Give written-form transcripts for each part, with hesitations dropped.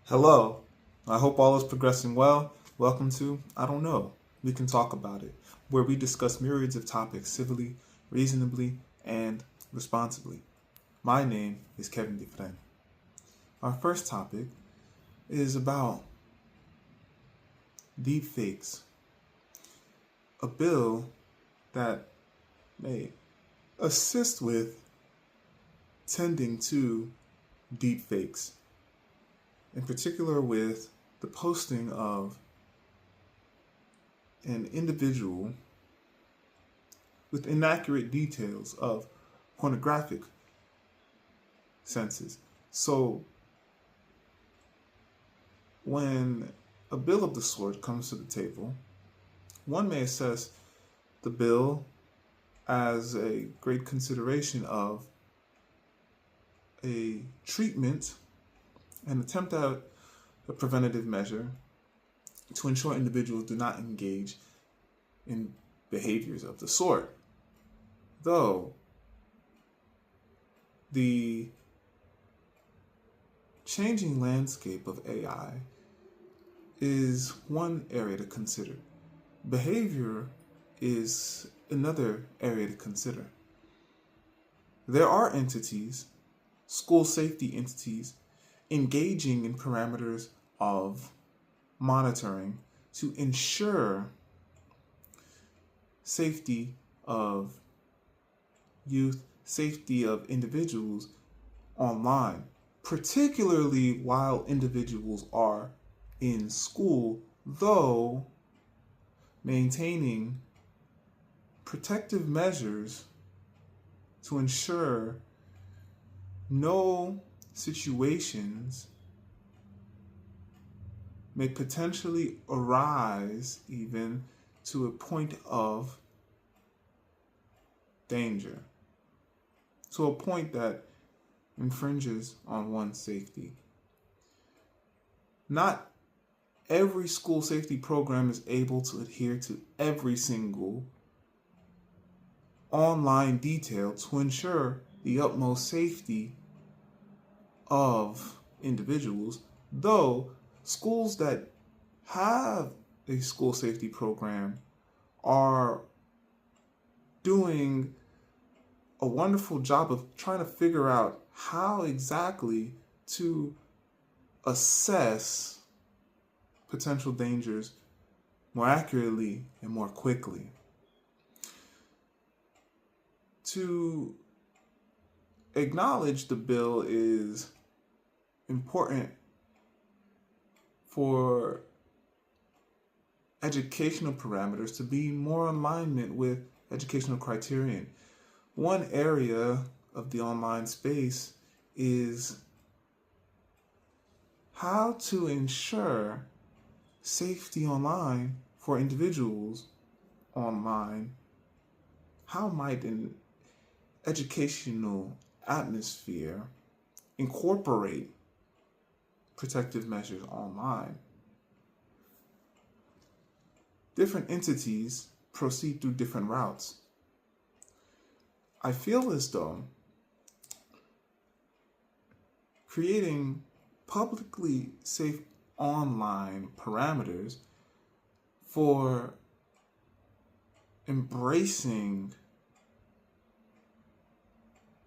Hello, I hope all is progressing well. Welcome to I Don't Know. We Can Talk About It, where we discuss myriads of topics civilly, reasonably, and responsibly. My name is Kevin Dufresne. Our first topic is about deep fakes, a bill that may assist with tending to deep fakes, in particular with the posting of an individual with inaccurate details of pornographic senses. So, when a bill of the sort comes to the table, one may assess the bill as a great consideration of a treatment and attempt at a preventative measure to ensure individuals do not engage in behaviors of the sort. Though the changing landscape of AI is one area to consider. Behavior is another area to consider. There are entities, school safety entities, engaging in parameters of monitoring to ensure safety of youth, safety of individuals online, particularly while individuals are in school, though maintaining protective measures to ensure no situations may potentially arise even to a point of danger, to a point that infringes on one's safety. Not every school safety program is able to adhere to every single online detail to ensure the utmost safety of individuals, though schools that have a school safety program are doing a wonderful job of trying to figure out how exactly to assess potential dangers more accurately and more quickly. To acknowledge the bill is important for educational parameters to be more in alignment with educational criterion. One area of the online space is how to ensure safety online for individuals online. How might an educational atmosphere incorporate protective measures online? Different entities proceed through different routes. I feel as though creating publicly safe online parameters for embracing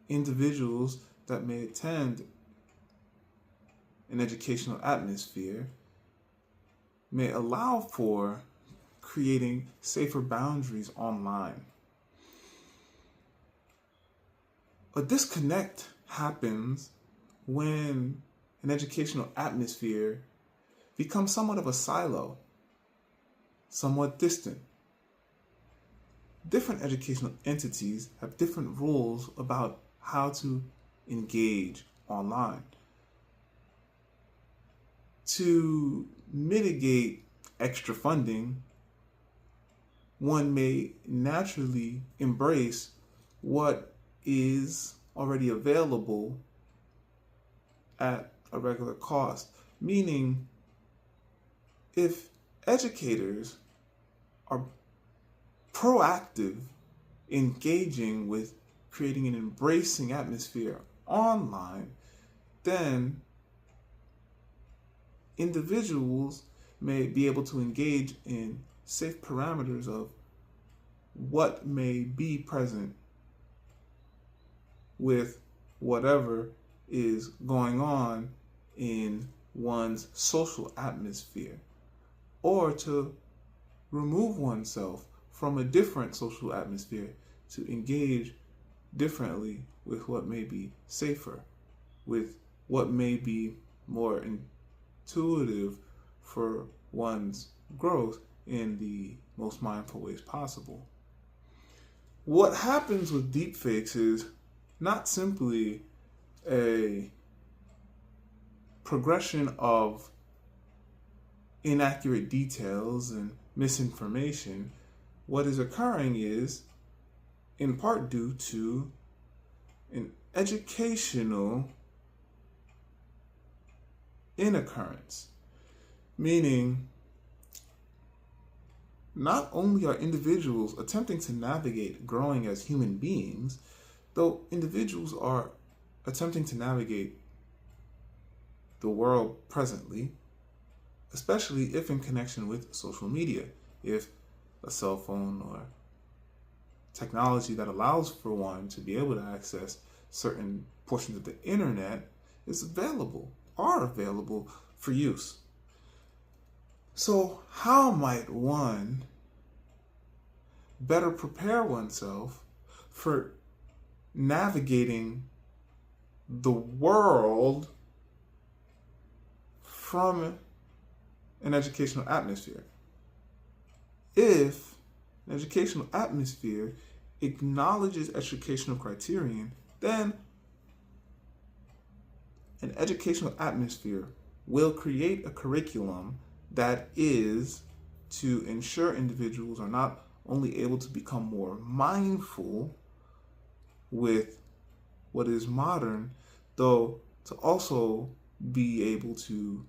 individuals that may attend an educational atmosphere may allow for creating safer boundaries online. A disconnect happens when an educational atmosphere becomes somewhat of a silo, somewhat distant. Different educational entities have different rules about how to engage online. To mitigate extra funding, one may naturally embrace what is already available at a regular cost. Meaning, if educators are proactive, engaging with creating an embracing atmosphere online, then individuals may be able to engage in safe parameters of what may be present with whatever is going on in one's social atmosphere, or to remove oneself from a different social atmosphere to engage differently with what may be safer, with what may be more intuitive for one's growth in the most mindful ways possible. What happens with deepfakes is not simply a progression of inaccurate details and misinformation. What is occurring is, in part, due to an educational inoccurrence, meaning not only are individuals attempting to navigate growing as human beings, though individuals are attempting to navigate the world presently, especially if in connection with social media, if a cell phone or technology that allows for one to be able to access certain portions of the internet is available, are available for use. So how might one better prepare oneself for navigating the world from an educational atmosphere? If an educational atmosphere acknowledges educational criterion, then an educational atmosphere will create a curriculum that is to ensure individuals are not only able to become more mindful with what is modern, though to also be able to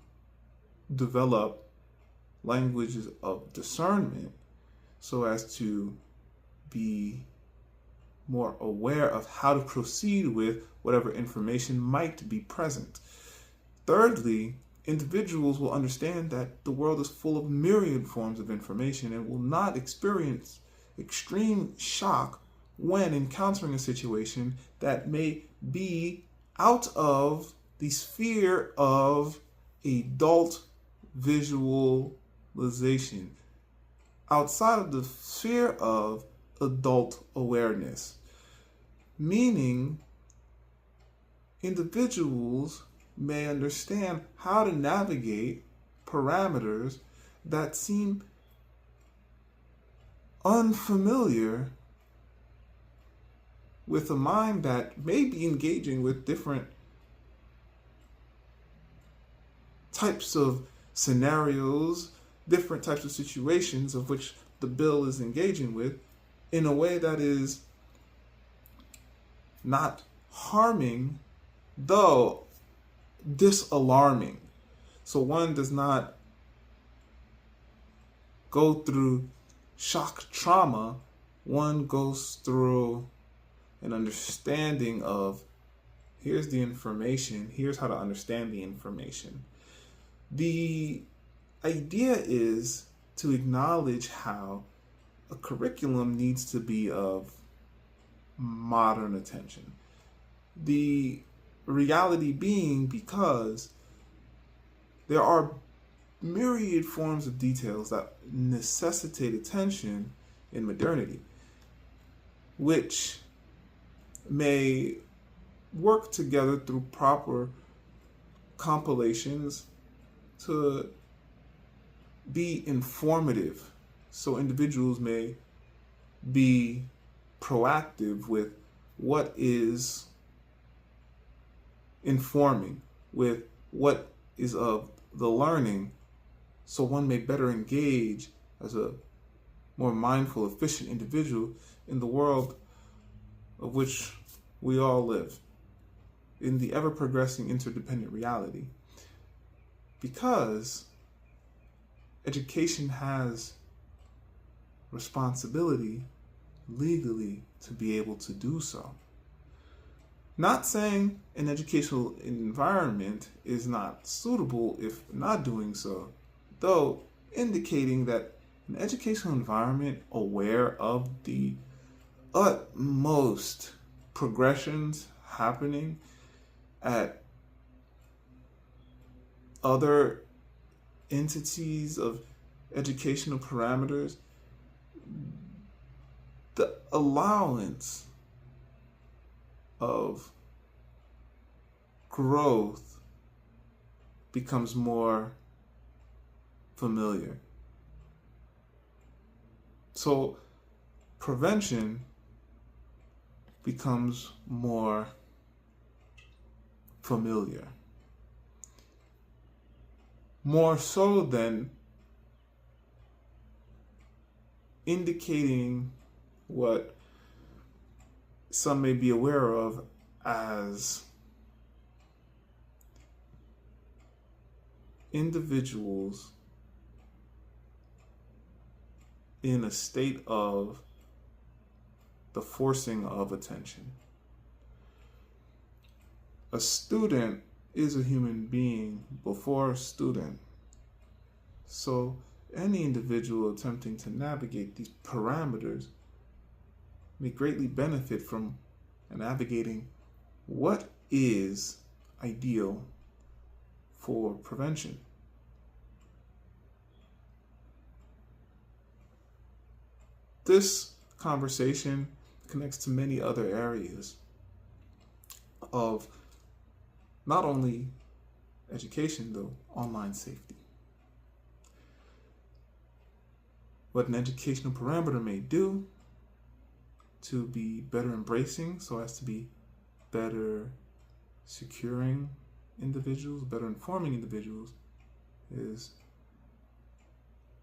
develop languages of discernment so as to be more aware of how to proceed with whatever information might be present. Thirdly, individuals will understand that the world is full of myriad forms of information and will not experience extreme shock when encountering a situation that may be out of the sphere of adult visualization, outside of the sphere of adult awareness, meaning individuals may understand how to navigate parameters that seem unfamiliar with a mind that may be engaging with different types of scenarios, different types of situations of which the bill is engaging with in a way that is not harming, though disalarming. So one does not go through shock trauma, one goes through an understanding of, here's the information, here's how to understand the information. The idea is to acknowledge how a curriculum needs to be of modern attention. The reality being because there are myriad forms of details that necessitate attention in modernity, which may work together through proper compilations to be informative. So individuals may be proactive with what is informing, with what is of the learning, so one may better engage as a more mindful, efficient individual in the world of which we all live, in the ever-progressing interdependent reality. Because education has responsibility legally to be able to do so. Not saying an educational environment is not suitable if not doing so, though indicating that an educational environment aware of the utmost progressions happening at other entities of educational parameters, the allowance of growth becomes more familiar. So prevention becomes more familiar. More so than indicating what some may be aware of as individuals in a state of the forcing of attention. A student is a human being before a student. So any individual attempting to navigate these parameters may greatly benefit from navigating what is ideal for prevention. This conversation connects to many other areas of not only education, though, online safety. What an educational parameter may do to be better embracing so as to be better securing individuals, better informing individuals, is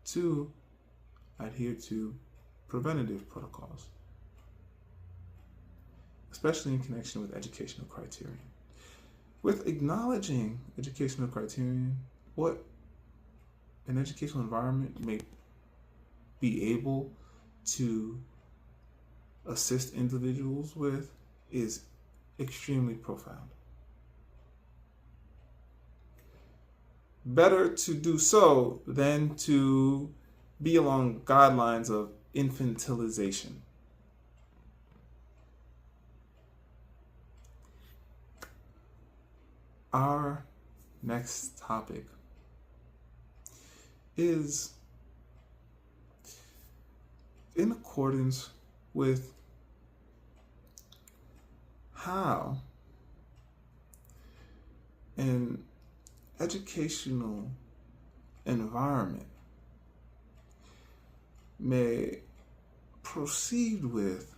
to adhere to preventative protocols, especially in connection with educational criterion. With acknowledging educational criterion, what an educational environment may be able to assist individuals with is extremely profound. Better to do so than to be along guidelines of infantilization. Our next topic is in accordance with how an educational environment may proceed with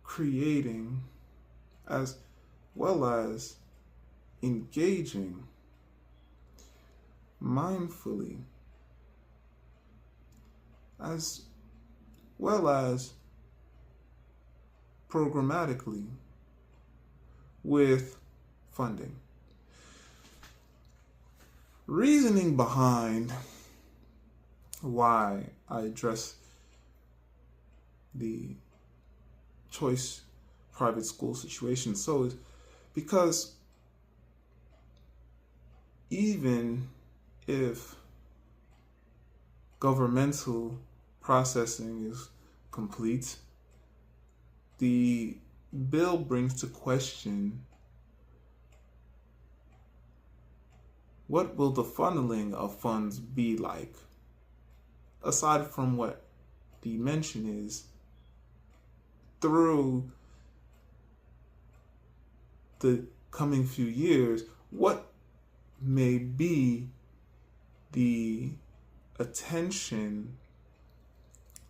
creating as well as engaging mindfully as well as programmatically with funding. Reasoning behind why I address the choice private school situation so is because even if governmental processing is complete, the bill brings to question what will the funneling of funds be like, aside from what the mention is through the coming few years, what may be the attention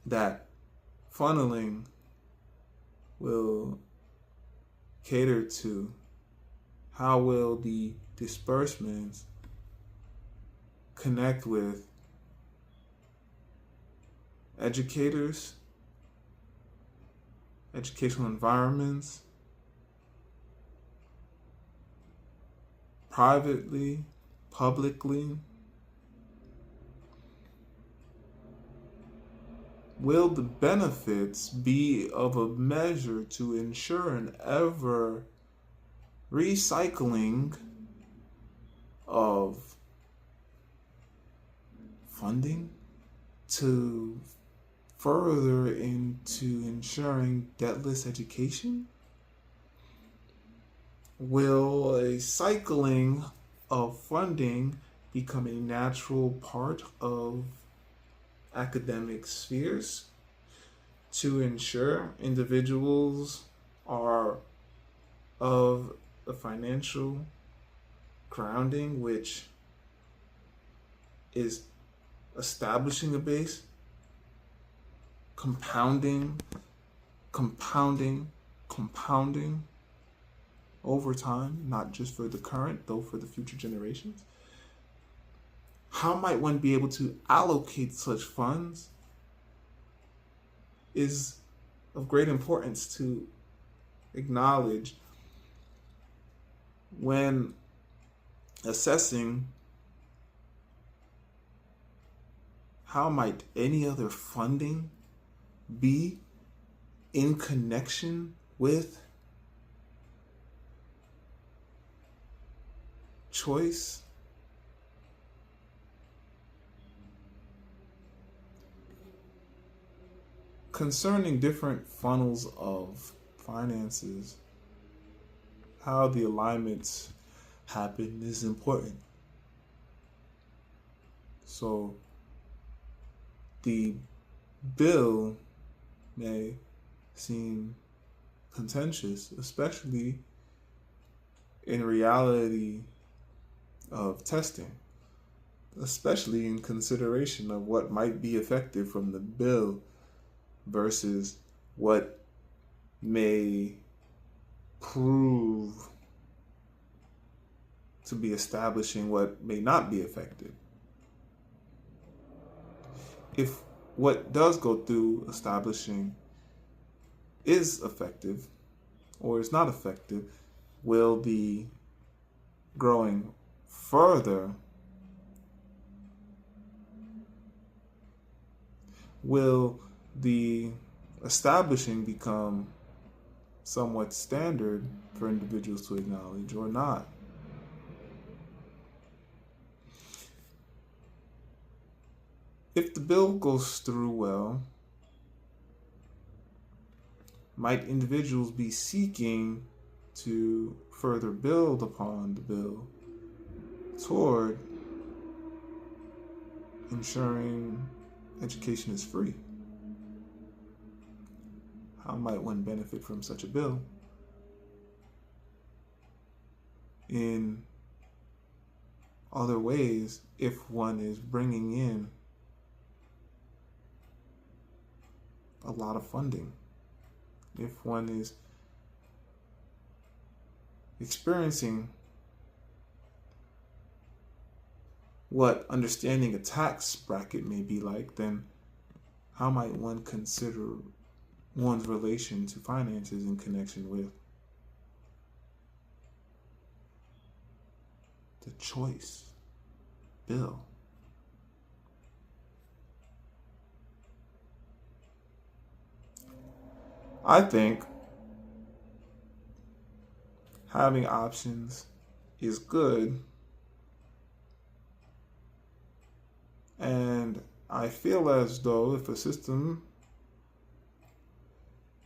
that funneling will cater to? How will the disbursements connect with educators, educational environments, privately, publicly? will the benefits be of a measure to ensure an ever recycling of funding to further into ensuring debtless education? Will a cycling of funding become a natural part of academic spheres to ensure individuals are of a financial grounding which is establishing a base, compounding over time, not just for the current, though for the future generations? How might one be able to allocate such funds is of great importance to acknowledge when assessing how might any other funding be in connection with choice. Concerning different funnels of finances, how the alignments happen is important. So the bill may seem contentious, especially in reality of testing, especially in consideration of what might be effective from the bill versus what may prove to be establishing what may not be effective. If what does go through establishing is effective or is not effective, will the growing further, will the establishing become somewhat standard for individuals to acknowledge or not? If the bill goes through well, might individuals be seeking to further build upon the bill toward ensuring education is free? How might one benefit from such a bill in other ways if one is bringing in a lot of funding, if one is experiencing what understanding a tax bracket may be like, then how might one consider one's relation to finances in connection with the choice bill? I think having options is good, and I feel as though if a system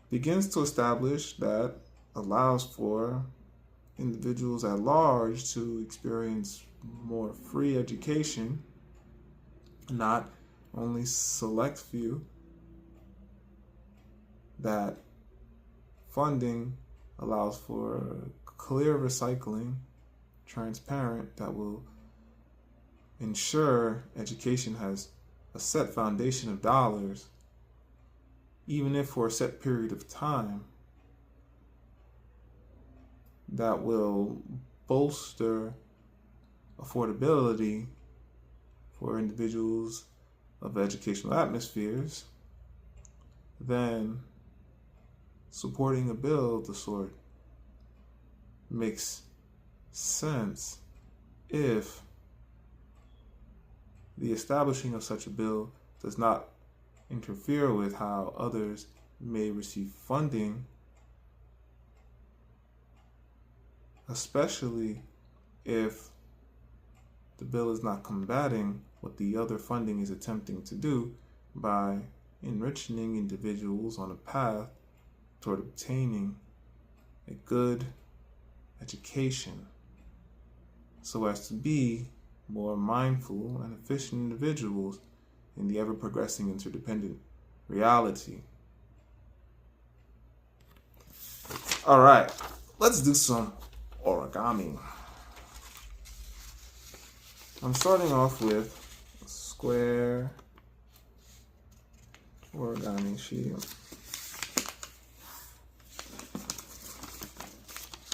begins to establish that allows for individuals at large to experience more free education, not only select few, that funding allows for clear recycling, transparent, that will ensure education has a set foundation of dollars, even if for a set period of time, that will bolster affordability for individuals of educational atmospheres, then supporting a bill of the sort makes sense if the establishing of such a bill does not interfere with how others may receive funding, especially if the bill is not combating what the other funding is attempting to do by enriching individuals on a path toward obtaining a good education so as to be more mindful and efficient individuals in the ever-progressing interdependent reality. All right, let's do some origami. I'm starting off with a square origami sheet.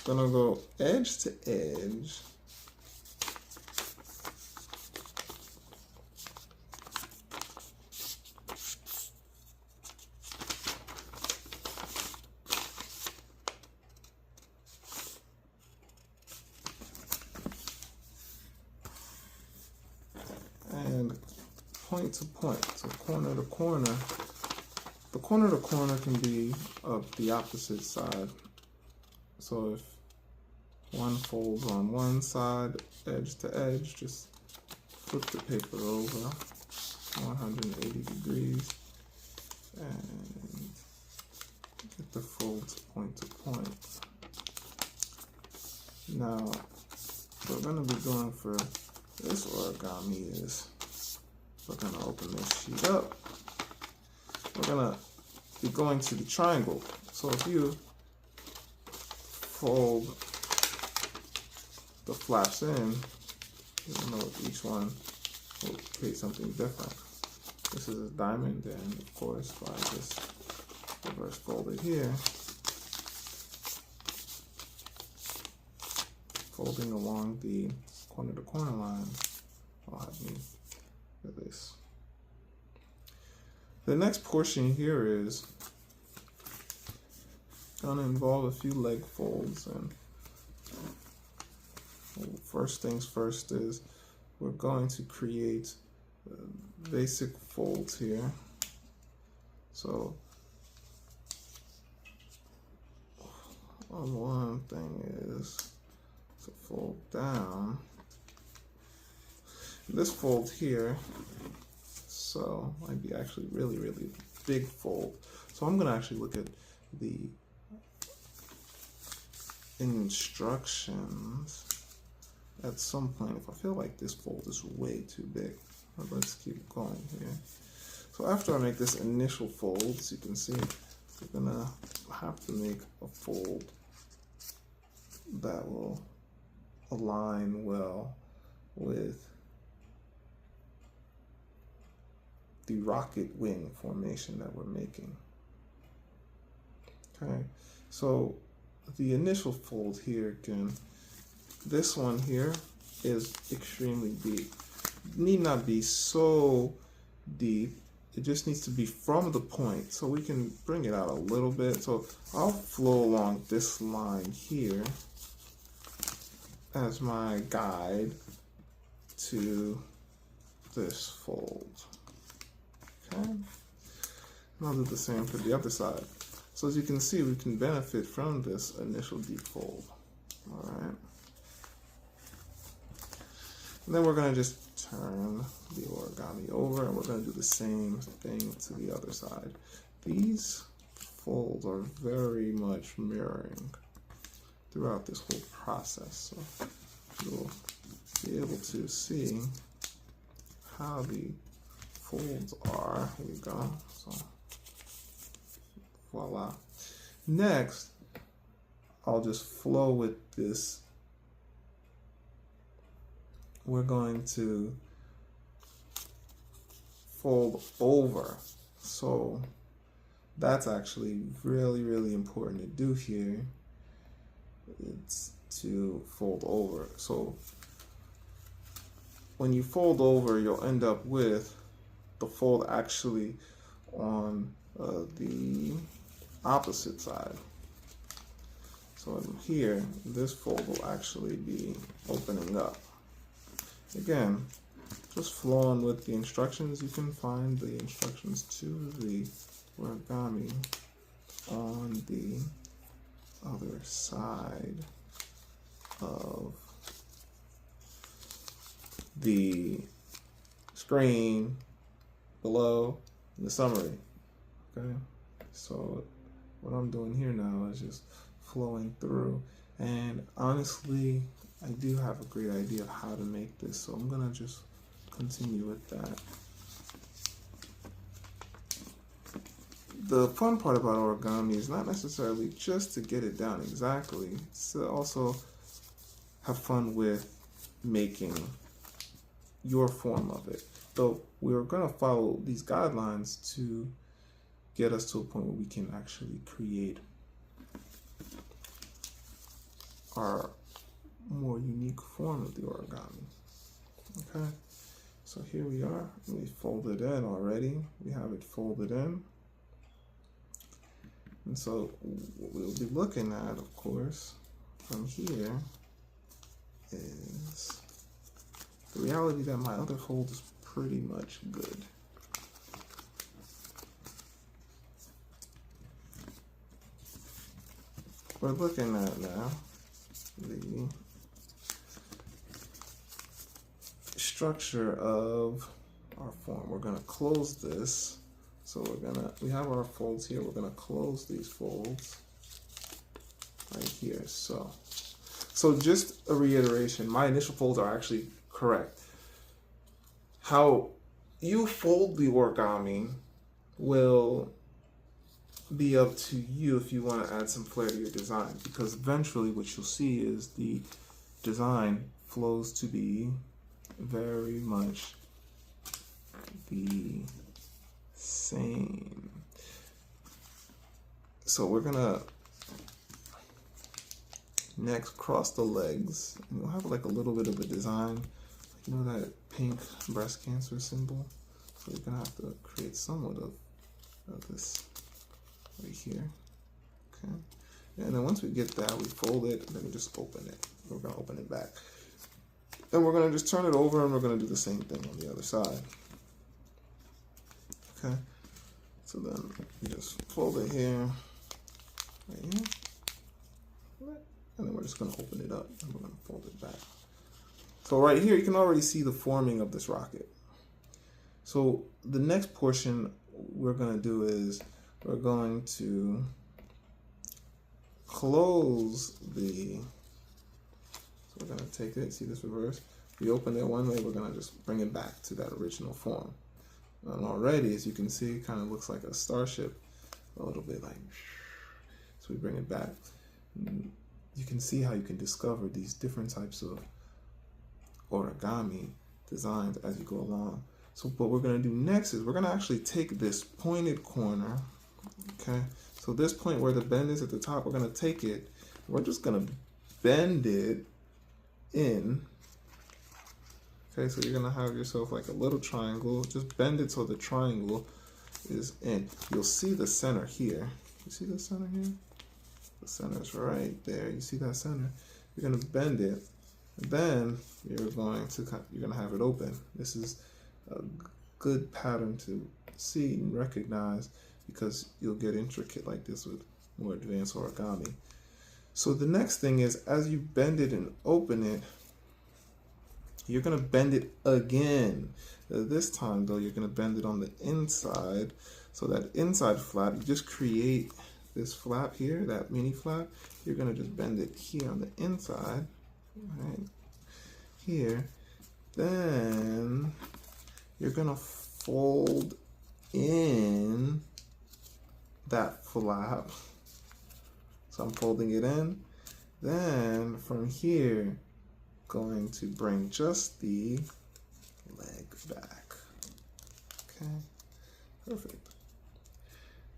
Gonna go edge to edge. And point to point, so corner to corner. The corner to corner can be of the opposite side. So if one folds on one side, edge to edge, just flip the paper over 180 degrees and get the folds point to point. Now, what we're going to be going for this origami is we're going to open this sheet up. We're going to be going to the triangle. So if you fold the flaps in, even though each one will create something different. This is a diamond, and of course, if I just reverse fold it here, folding along the corner to corner line will have me do this. The next portion here is going to involve a few leg folds, and first things first is we're going to create basic folds here. So one thing is to fold down this fold here, so might be actually really big fold. So I'm going to actually look at the instructions at some point if I feel like this fold is way too big. But let's keep going here. So after I make this initial fold, as you can see, we're gonna have to make a fold that will align well with the rocket wing formation that we're making. Okay, so the initial fold here, again, this one here is extremely deep. It need not be so deep. It just needs to be from the point, so we can bring it out a little bit. So I'll flow along this line here as my guide to this fold. Okay, and I'll do the same for the other side. So as you can see, we can benefit from this initial deep fold. All right. And then we're going to just turn the origami over, and we're going to do the same thing to the other side. These folds are very much mirroring throughout this whole process. So you'll be able to see how the folds are. Here we go. So voila. Next, I'll just flow with this. We're going to fold over. So that's actually really important to do here. It's to fold over. So when you fold over, you'll end up with the fold actually on the opposite side. So in here, this fold will actually be opening up. Again, just flow on with the instructions. You can find the instructions to the origami on the other side of the screen below in the summary. Okay, so what I'm doing here now is just flowing through, and honestly I do have a great idea of how to make this, so I'm gonna just continue with that. The fun part about origami is not necessarily just to get it down exactly, it's to also have fun with making your form of it. So we're going to follow these guidelines to get us to a point where we can actually create our more unique form of the origami. Okay, so here we are. We folded in already. We have it folded in. And so what we'll be looking at, of course, from here is the reality that my other fold is pretty much good. We're looking at now the structure of our form. We're going to close this. So we have our folds here. We're going to close these folds right here. So just a reiteration, my initial folds are actually correct. How you fold the origami will be up to you if you want to add some flair to your design, because eventually what you'll see is the design flows to be very much the same. So we're gonna next cross the legs, and we'll have like a little bit of a design, you know, that pink breast cancer symbol. So we're gonna have to create somewhat of this right here. Okay, and then once we get that, we fold it, and then we just open it. We're gonna open it back, then we're gonna just turn it over, and we're gonna do the same thing on the other side. Okay, so then you just fold it here, right here, and then we're just gonna open it up, and we're gonna fold it back. So right here, you can already see the forming of this rocket. So the next portion we're gonna do is we're going to close the, so we're gonna take it, see this reverse? We open it one way, we're gonna just bring it back to that original form. And already, as you can see, it kind of looks like a starship, a little bit like, so we bring it back. And you can see how you can discover these different types of origami designs as you go along. So what we're gonna do next is we're gonna actually take this pointed corner, okay? So this point where the bend is at the top, we're gonna take it, we're just gonna bend it in. Okay, so you're gonna have yourself like a little triangle, just bend it so the triangle is in. You'll see the center here. You see the center here? The center is right there. You see that center? You're gonna bend it, and then you're gonna have it open. This is a good pattern to see and recognize, because you'll get intricate like this with more advanced origami. So the next thing is, as you bend it and open it, you're gonna bend it again. This time though, you're gonna bend it on the inside. So that inside flap, you just create this flap here, that mini flap. You're gonna just bend it here on the inside, right here. Then you're gonna fold in that flap. So I'm folding it in. Then from here, going to bring just the leg back. Okay, perfect.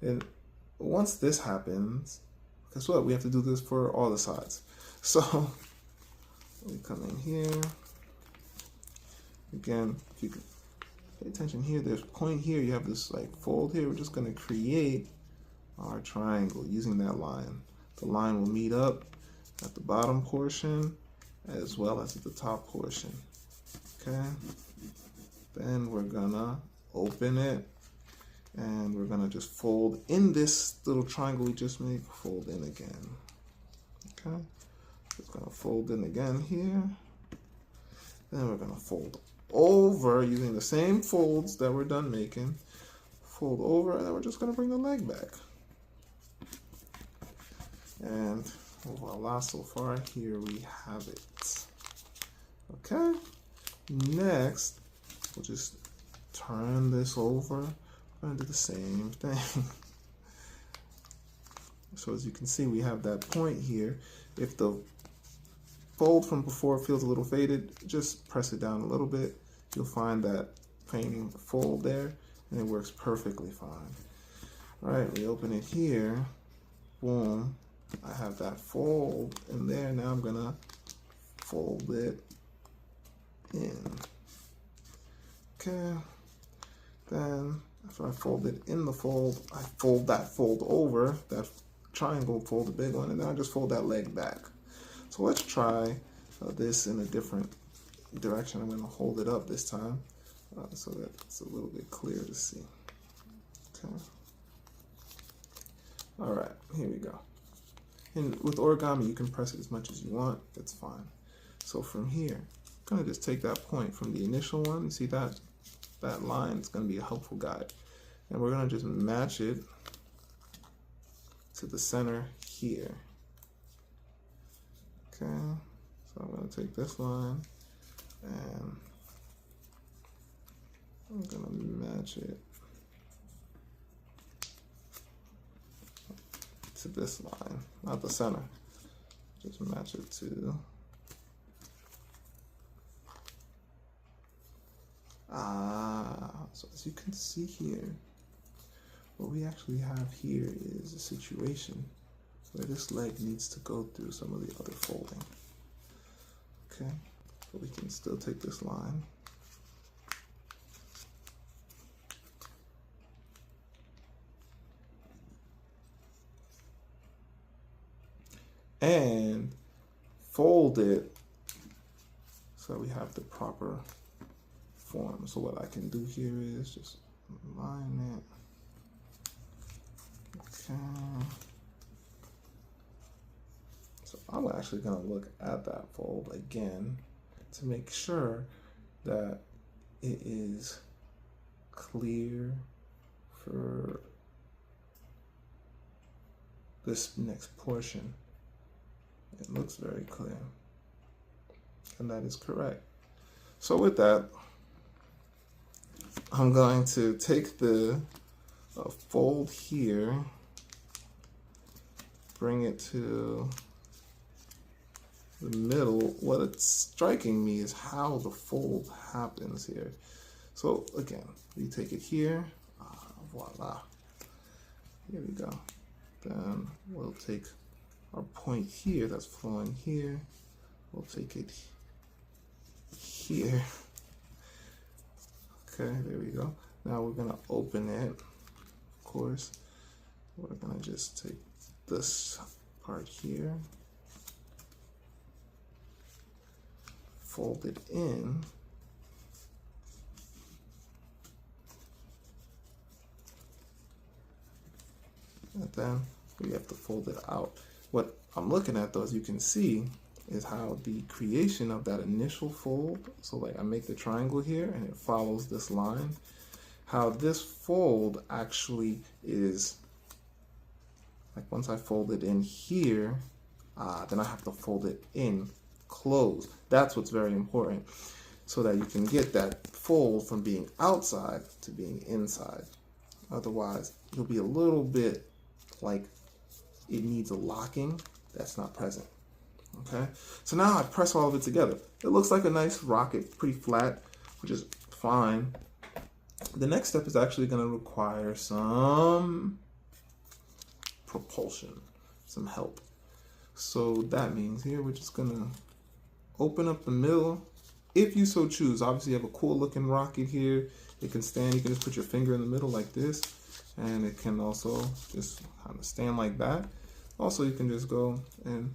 And once this happens, guess what? We have to do this for all the sides. So we come in here. Again, if you can pay attention here, there's a point here, you have this like fold here. We're just gonna create our triangle using that line. The line will meet up at the bottom portion as well as at the top portion. Okay. Then we're gonna open it, and we're gonna just fold in this little triangle we just made, fold in again. Okay. Just gonna fold in again here. Then we're gonna fold over using the same folds that we're done making. Fold over, and then we're just gonna bring the leg back. And voila, so far here we have it. Okay, next we'll just turn this over. We're gonna do the same thing. So as you can see, we have that point here. If the fold from before feels a little faded, just press it down a little bit. You'll find that framing fold there, and it works perfectly fine. All right, we open it here. Boom. I have that fold in there. Now I'm gonna fold it in. Okay. Then after I fold it in the fold, I fold that fold over, that triangle fold, the big one, and then I just fold that leg back. So let's try this in a different direction. I'm gonna hold it up this time so that it's a little bit clearer to see. Okay. All right, here we go. And with origami, you can press it as much as you want. It's fine. So from here, I'm gonna just take that point from the initial one. You see that line is gonna be a helpful guide. And we're gonna just match it to the center here. Okay, so I'm gonna take this line and I'm gonna match it to this line, not the center. Just match it to so as you can see here, what we actually have here is a situation where this leg needs to go through some of the other folding. Okay, but we can still take this line and fold it so we have the proper form. So what I can do here is just line it. Okay. So I'm actually going to look at that fold again to make sure that it is clear for this next portion. It looks very clear, and that is correct. So with that, I'm going to take the fold here, bring it to the middle. What it's striking me is how the fold happens here. So again, we take it here, voila, here we go. Then we'll take our point here that's flowing here, we'll take it here. Okay, there we go. Now we're gonna open it, of course. We're gonna just take this part here, fold it in, and then we have to fold it out. What I'm looking at though, as you can see, is how the creation of that initial fold, so like I make the triangle here and it follows this line, how this fold actually is, like once I fold it in here, then I have to fold it in close. That's what's very important, so that you can get that fold from being outside to being inside. Otherwise, it'll be a little bit like it needs a locking that's not present. Okay, so now I press all of it together. It looks like a nice rocket, pretty flat, which is fine. The next step is actually going to require some propulsion, some help. So that means here we're just going to open up the middle, if you so choose. Obviously you have a cool looking rocket here. It can stand, you can just put your finger in the middle like this, and it can also just kind of stand like that. Also, you can just go and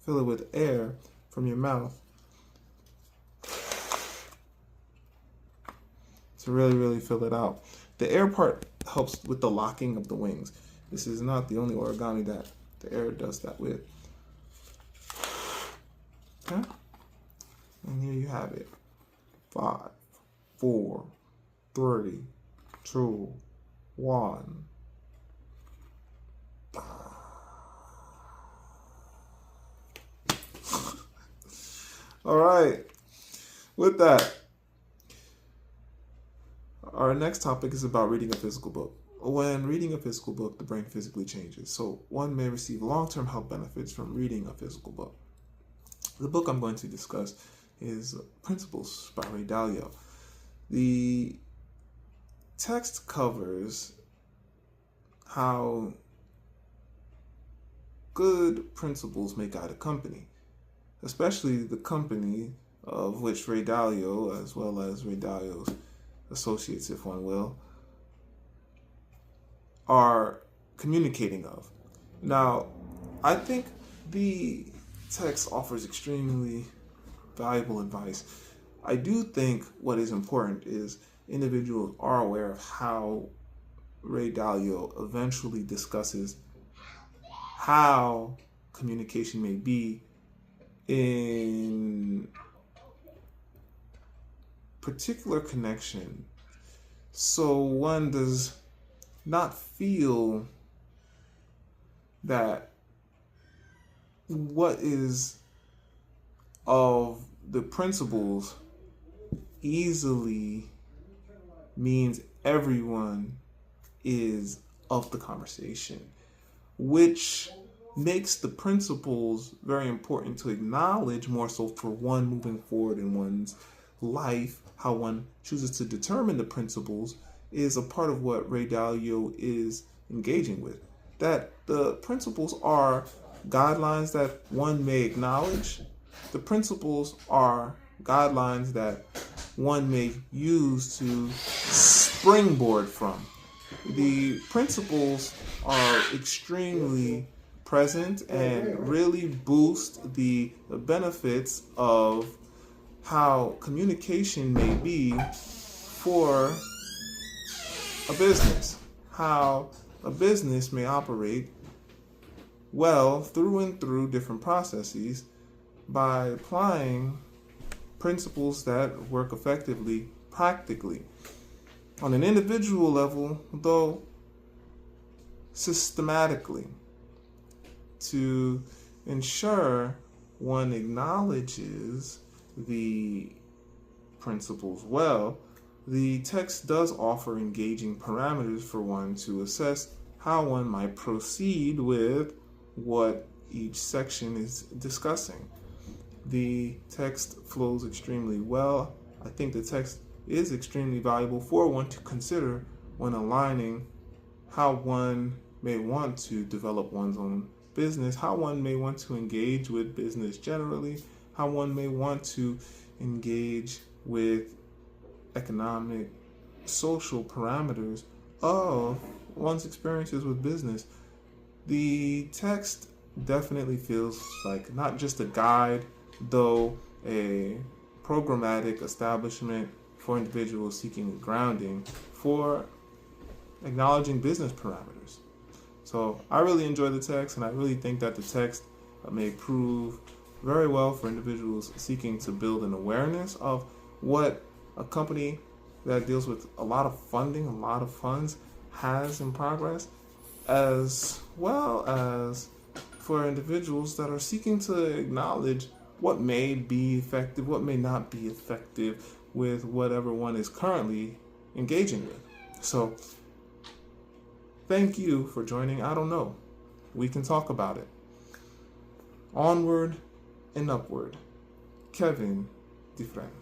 fill it with air from your mouth to really, really fill it out. The air part helps with the locking of the wings. This is not the only origami that the air does that with. Okay? And here you have it. 5, 4, 3, 2, 1. All right. With that, our next topic is about reading a physical book. When reading a physical book, the brain physically changes. So one may receive long-term health benefits from reading a physical book. The book I'm going to discuss is Principles by Ray Dalio. The text covers how good principles may guide a company, especially the company of which Ray Dalio, as well as Ray Dalio's associates, if one will, are communicating of. Now, I think the text offers extremely valuable advice. I do think what is important is individuals are aware of how Ray Dalio eventually discusses how communication may be in particular connection, so one does not feel that what is of the principles easily means everyone is of the conversation, which makes the principles very important to acknowledge, more so for one moving forward in one's life. How one chooses to determine the principles is a part of what Ray Dalio is engaging with. That the principles are guidelines that one may acknowledge. The principles are guidelines that one may use to springboard from. The principles are extremely present and really boost the benefits of how communication may be for a business, how a business may operate well through and through different processes by applying principles that work effectively practically. On an individual level, though, systematically, to ensure one acknowledges the principles well, the text does offer engaging parameters for one to assess how one might proceed with what each section is discussing. The text flows extremely well. I think the text is extremely valuable for one to consider when aligning how one may want to develop one's own business, how one may want to engage with business generally, how one may want to engage with economic, social parameters of one's experiences with business. The text definitely feels like not just a guide, though a programmatic establishment for individuals seeking grounding for acknowledging business parameters. So I really enjoy the text, and I really think that the text may prove very well for individuals seeking to build an awareness of what a company that deals with a lot of funding, a lot of funds has in progress, as well as for individuals that are seeking to acknowledge what may be effective, what may not be effective with whatever one is currently engaging with. So thank you for joining I Don't Know. We can talk about it. Onward and Upward. Kevin Dufresne.